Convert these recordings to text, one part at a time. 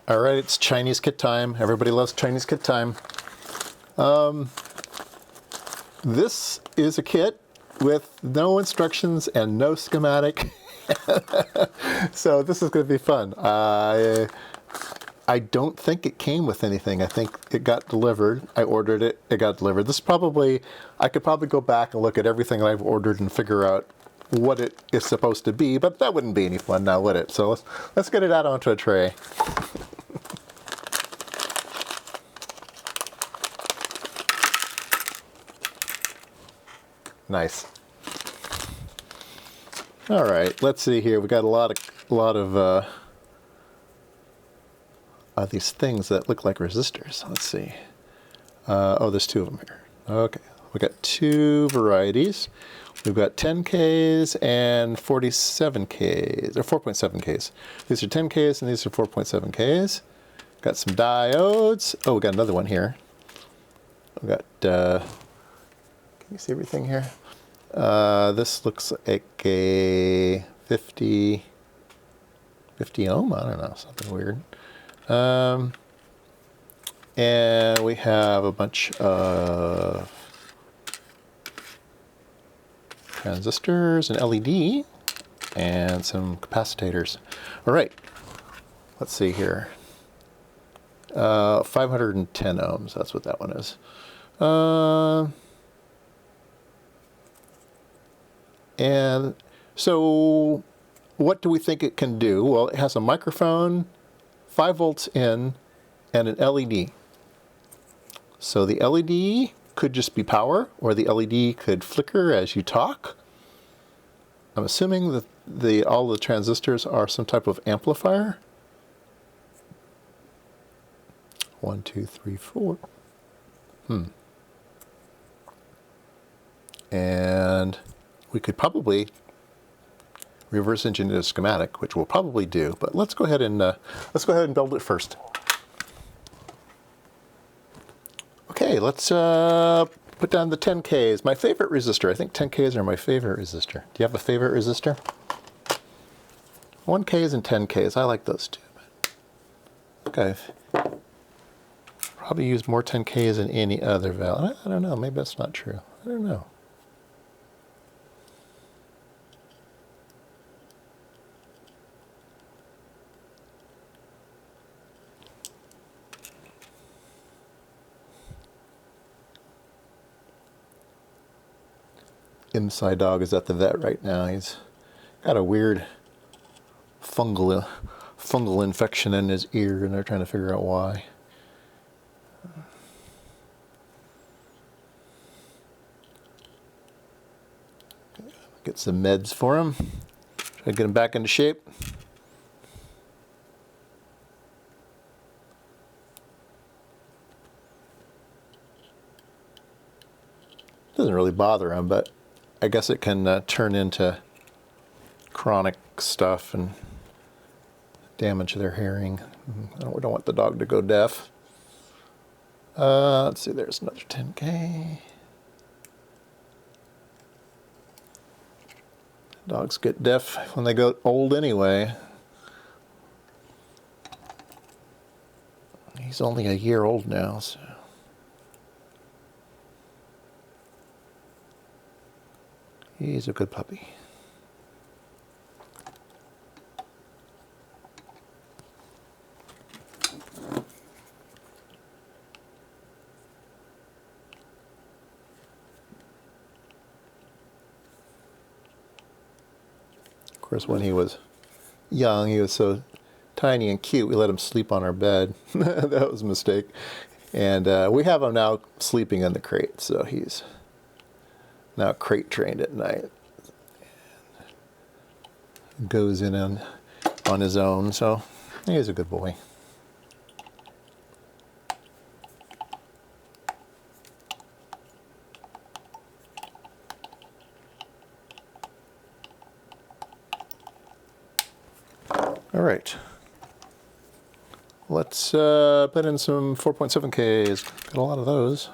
All right, it's Chinese kit time. Everybody loves Chinese kit time. This is a kit with no instructions and no schematic. So this is going to be fun. I don't think it came with anything. I think it got delivered. I ordered it. It got delivered. I could probably go back and look at everything I've ordered and figure out what it is supposed to be, but that wouldn't be any fun now, would it? So let's get it out onto a tray. Nice. All right, let's see here. We got a lot of these things that look like resistors. Let's see. Oh, there's two of them here. Okay, we got two varieties. We've got 10Ks and 47Ks, or 4.7Ks. These are 10Ks and these are 4.7Ks. Got some diodes. Oh, we got another one here. We got, can you see everything here? This looks like a 50 ohm, I don't know, something weird. And we have a bunch of transistors, an LED, and some capacitors. All right, let's see here. 510 ohms, that's what that one is. And so what do we think it can do? Well, it has a microphone, 5 volts in, and an LED. So the LED could just be power, or the LED could flicker as you talk. I'm assuming that all the transistors are some type of amplifier. 1, 2, 3, 4. And we could probably reverse engineer the schematic, which we'll probably do. But let's go ahead and build it first. Okay, let's put down the 10Ks. My favorite resistor. I think 10Ks are my favorite resistor. Do you have a favorite resistor? 1Ks and 10Ks. I like those too. Okay. Probably use more 10Ks than any other valve. I don't know. Maybe that's not true. I don't know. IMSAI dog is at the vet right now. He's got a weird fungal infection in his ear, and they're trying to figure out why. Get some meds for him. Try to get him back into shape. Doesn't really bother him, but I guess it can turn into chronic stuff and damage their hearing. We don't want the dog to go deaf. Let's see, there's another 10K. Dogs get deaf when they go old anyway. He's only a year old now, so. He's a good puppy. Of course, when he was young, he was so tiny and cute, we let him sleep on our bed. That was a mistake. And we have him now sleeping in the crate, so he's now crate trained at night. Goes in on his own, so he's a good boy. All right. Let's put in some 4.7Ks. Got a lot of those.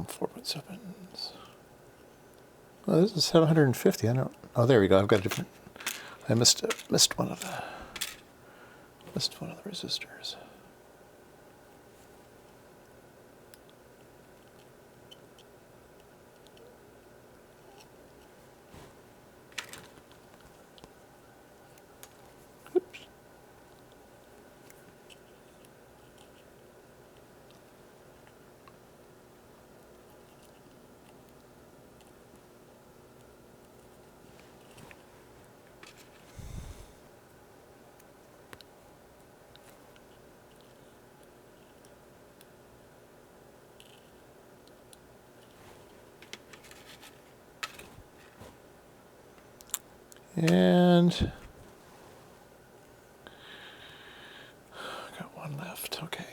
4.7s. Oh, this is 750. I don't. Oh, there we go. I've got a different. I missed one of the resistors. Oops. And got one left. Okay.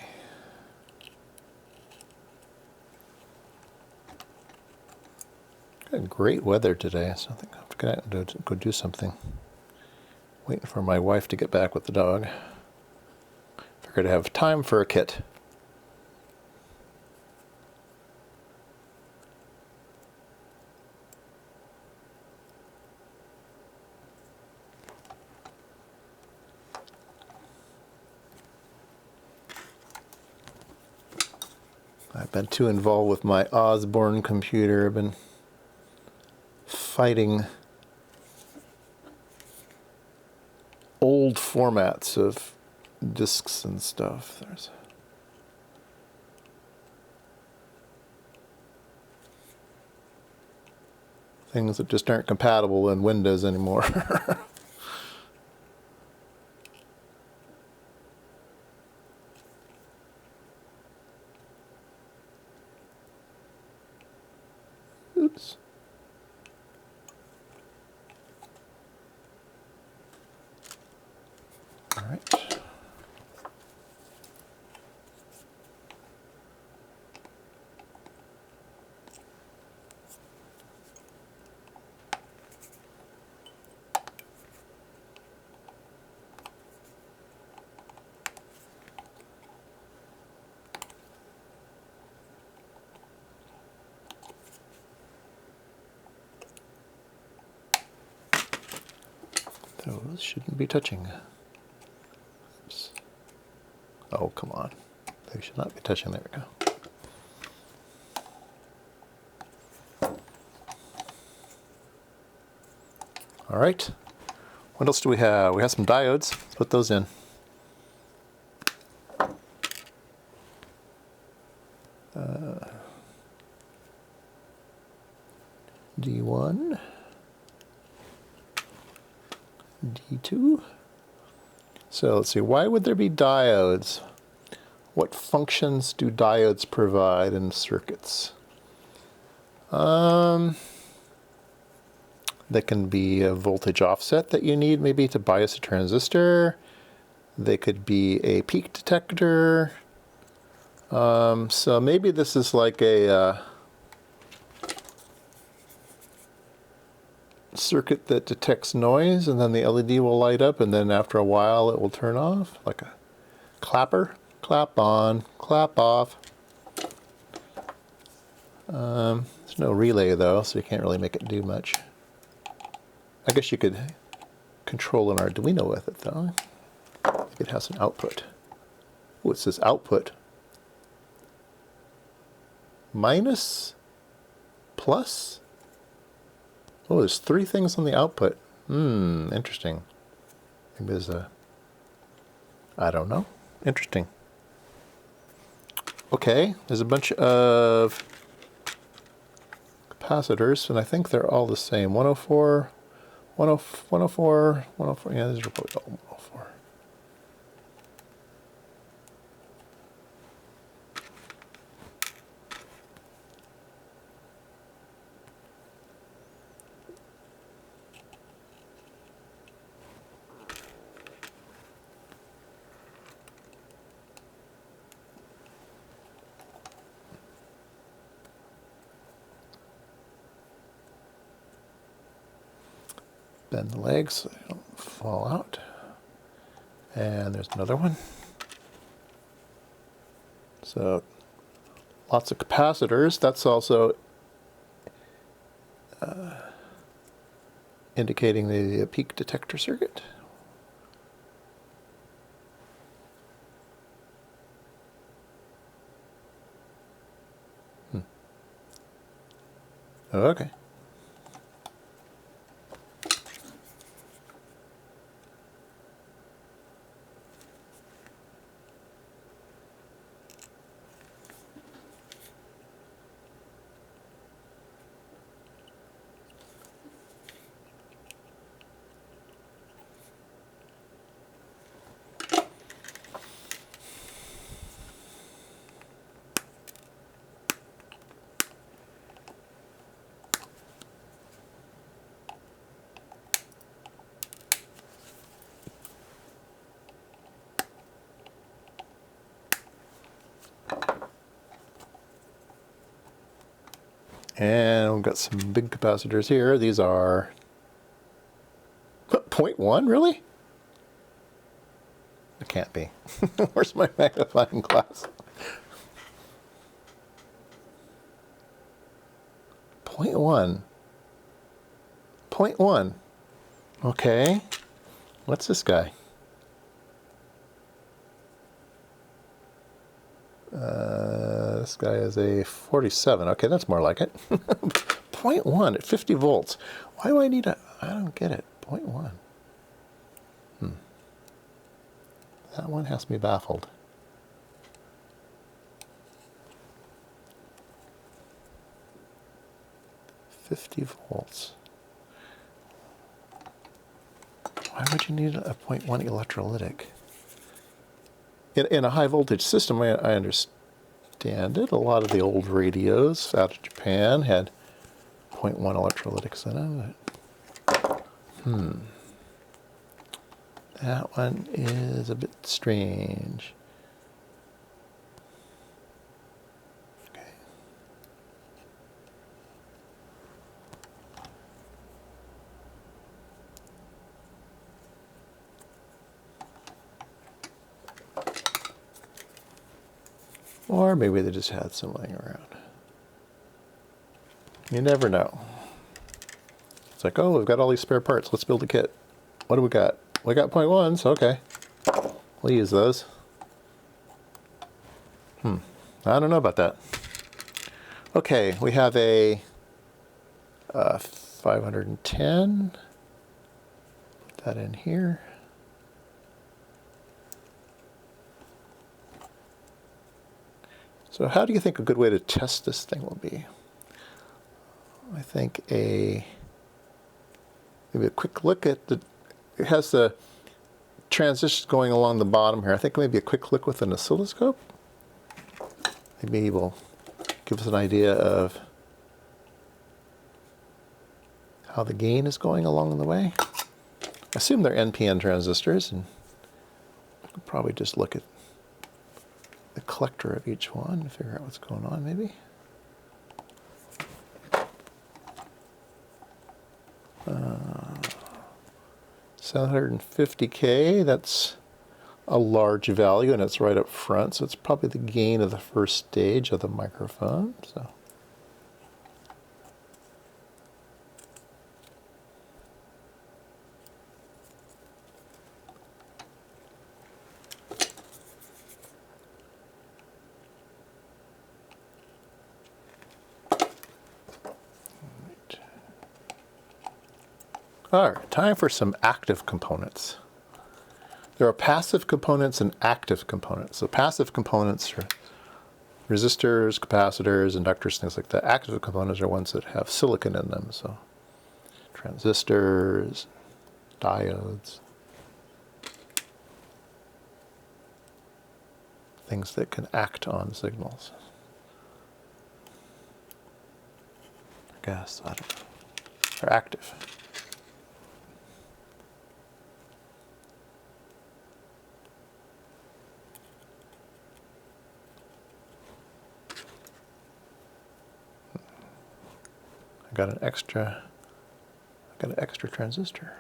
Got great weather today, so I think I'm gonna go do something. Waiting for my wife to get back with the dog. Figured to have time for a kit. I've been too involved with my Osborne computer. I've been fighting old formats of disks and stuff. There's things that just aren't compatible in Windows anymore. Oops. All right. Those shouldn't be touching. Oops. Oh, come on. They should not be touching. There we go. All right. What else do we have? We have some diodes. Let's put those in. D1. D2. So let's see, why would there be diodes? What functions do diodes provide in circuits? They can be a voltage offset that you need maybe to bias a transistor. They could be a peak detector. So maybe this is like a circuit that detects noise, and then the LED will light up, and then after a while it will turn off, like a clapper. Clap on, clap off. There's no relay though, so you can't really make it do much. I guess you could control an Arduino with it though. It has an output. Oh, it says output. Minus? Plus? Oh, there's three things on the output. Interesting. Maybe there's a... I don't know. Interesting. Okay, there's a bunch of capacitors, and I think they're all the same. 104, 104, 104. Yeah, these are probably all 104. Bend the legs so they don't fall out. And there's another one. So lots of capacitors. That's also indicating the peak detector circuit. Okay. And we've got some big capacitors here. These are 0.1, really? It can't be. Where's my magnifying glass? 0.1. 0.1. Okay. What's this guy? This guy is a 47. Okay, that's more like it. 0.1 at 50 volts. Why do I need a... I don't get it. 0.1. That one has me baffled. $50 volts. Why would you need a 0.1 electrolytic? In a high voltage system, I understand it. A lot of the old radios out of Japan had 0.1 electrolytics in them. That one is a bit strange. Okay. Or maybe they just had some laying around. You never know. It's like, oh, we've got all these spare parts. Let's build a kit. What do we got? We got 0.1s. Okay. We'll use those. I don't know about that. Okay, we have a 510. Put that in here. So how do you think a good way to test this thing will be? I think maybe a quick look at the... It has the transistors going along the bottom here. I think maybe a quick look with an oscilloscope. Maybe will give us an idea of how the gain is going along the way. I assume they're NPN transistors, and I could probably just look at the collector of each one to figure out what's going on, maybe. Uh, 750K, that's a large value, and it's right up front, so it's probably the gain of the first stage of the microphone. So. All right, time for some active components. There are passive components and active components. So passive components are resistors, capacitors, inductors, things like that. Active components are ones that have silicon in them. So transistors, diodes, things that can act on signals. I guess, I don't know. They're active. I got an extra transistor.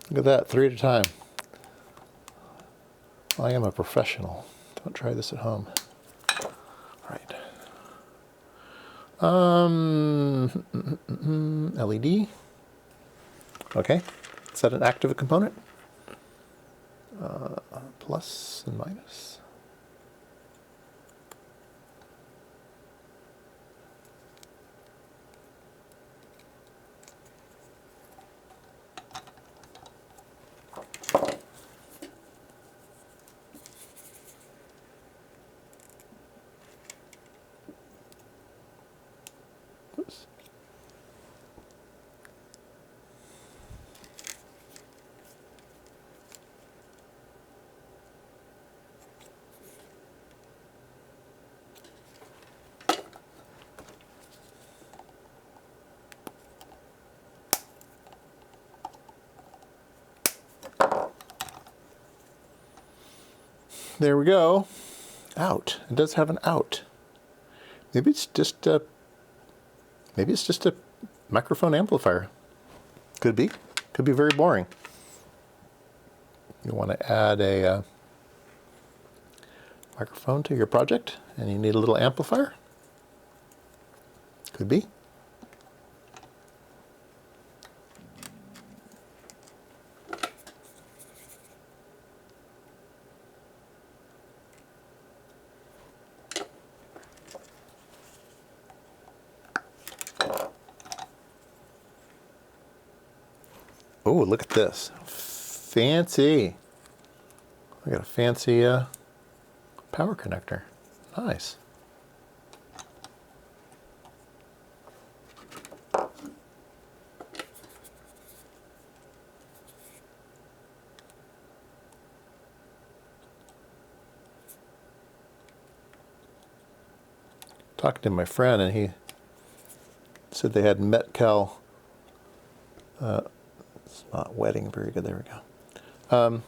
Look at that, 3 at a time. I am a professional. Don't try this at home. Right. LED. Okay. Is that an active component? Plus and minus. Oops. There we go. Out. It does have an out. Maybe it's just a microphone amplifier. Could be. Could be very boring. You want to add a microphone to your project and you need a little amplifier. Could be. Oh, look at this. Fancy. I got a fancy power connector. Nice. Talking to my friend, and he said they had Metcal. It's not wetting very good. There we go.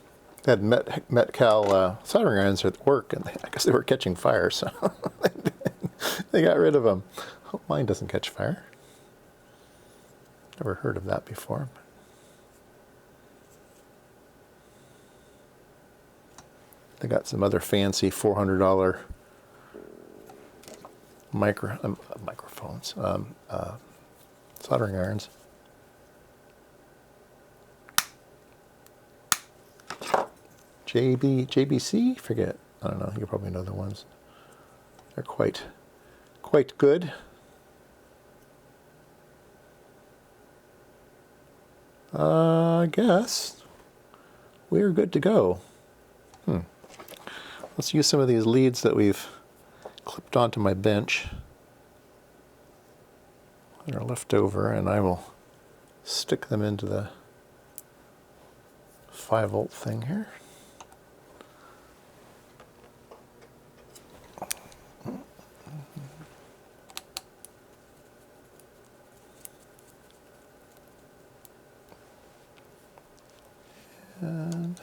They had Metcal soldering irons at work, and I guess they were catching fire, so they got rid of them. Hope mine doesn't catch fire. Never heard of that before. They got some other fancy $400 microphones, soldering irons. JBC? Forget. I don't know. You probably know the ones. They're quite good. I guess we're good to go. Let's use some of these leads that we've clipped onto my bench that are left over, and I will stick them into the 5-volt thing here. And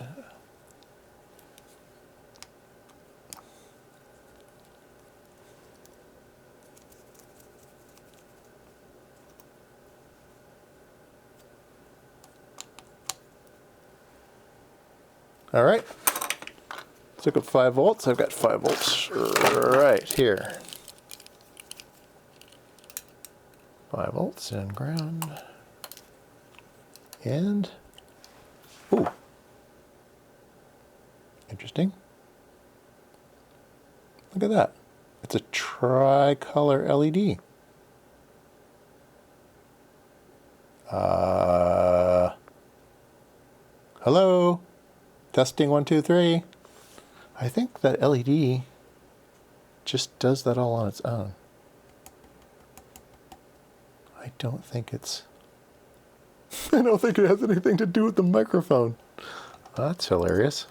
all right, took up 5 volts. I've got 5 volts right here. 5 volts and ground. And, ooh, interesting. Look at that. It's a tricolor LED. Hello? Testing 1, 2, 3. I think that LED just does that all on its own. I don't think it has anything to do with the microphone. That's hilarious.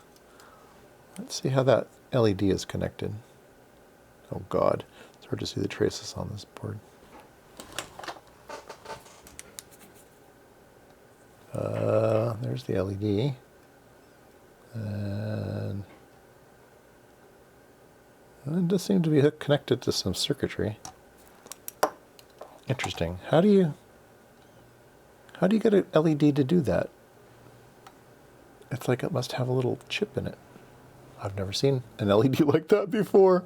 Let's see how that LED is connected. Oh God, it's hard to see the traces on this board. There's the LED. And it does seem to be connected to some circuitry. Interesting. How do you get an LED to do that? It's like it must have a little chip in it. I've never seen an LED like that before.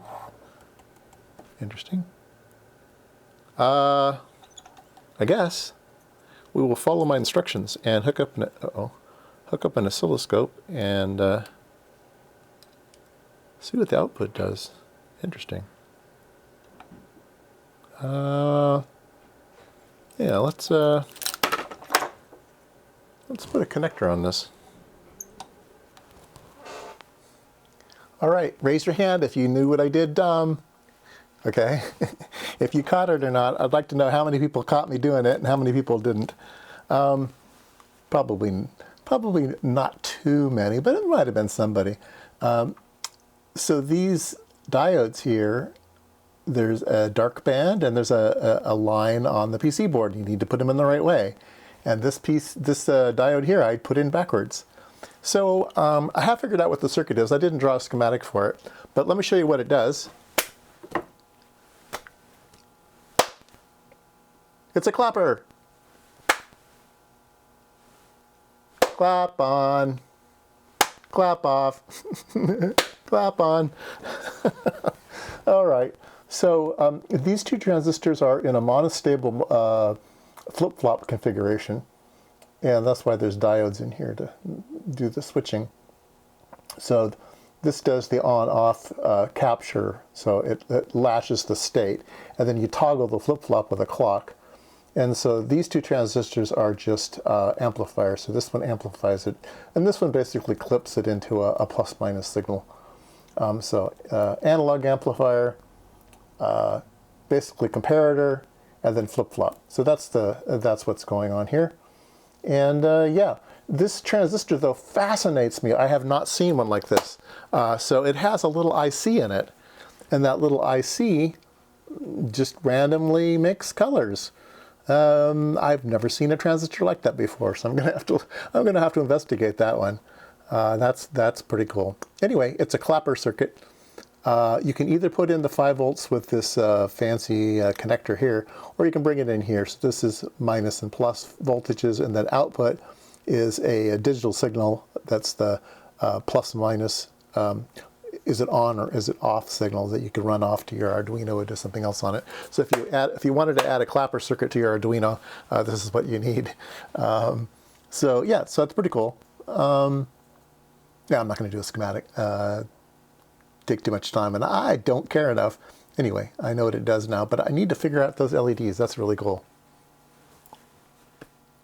Interesting. I guess we will follow my instructions and hook up an oscilloscope and see what the output does. Interesting. Yeah, let's put a connector on this. All right, raise your hand if you knew what I did dumb. Okay, if you caught it or not, I'd like to know how many people caught me doing it and how many people didn't. Probably not too many, but it might have been somebody. So these diodes here, there's a dark band and there's a line on the PC board. You need to put them in the right way. And this diode here, I put in backwards. So I have figured out what the circuit is. I didn't draw a schematic for it, but let me show you what it does. It's a clapper. Clap on, clap off, clap on. All right, so these two transistors are in a monostable flip-flop configuration, and that's why there's diodes in here to do the switching. So this does the on-off capture, so it latches the state, and then you toggle the flip-flop with a clock. And so these two transistors are just amplifiers. So this one amplifies it, and this one basically clips it into a plus-minus signal. Analog amplifier, basically comparator, and then flip-flop. So that's what's going on here. And yeah, this transistor though fascinates me. I have not seen one like this. So it has a little IC in it, and that little IC just randomly makes colors. I've never seen a transistor like that before, so I'm gonna have to investigate that one. That's pretty cool. Anyway, it's a clapper circuit. You can either put in the 5 volts with this fancy connector here, or you can bring it in here. So this is minus and plus voltages, and then output is a digital signal. That's the plus minus. Is it on or is it off signal that you can run off to your Arduino or do something else on it. So if you wanted to add a clapper circuit to your Arduino, this is what you need. So yeah, so that's pretty cool. Yeah, I'm not going to do a schematic. Take too much time, and I don't care enough. Anyway, I know what it does now, but I need to figure out those LEDs. That's really cool.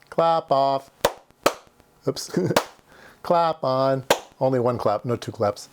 Clap off. Oops. Clap on. Only one clap, no two claps.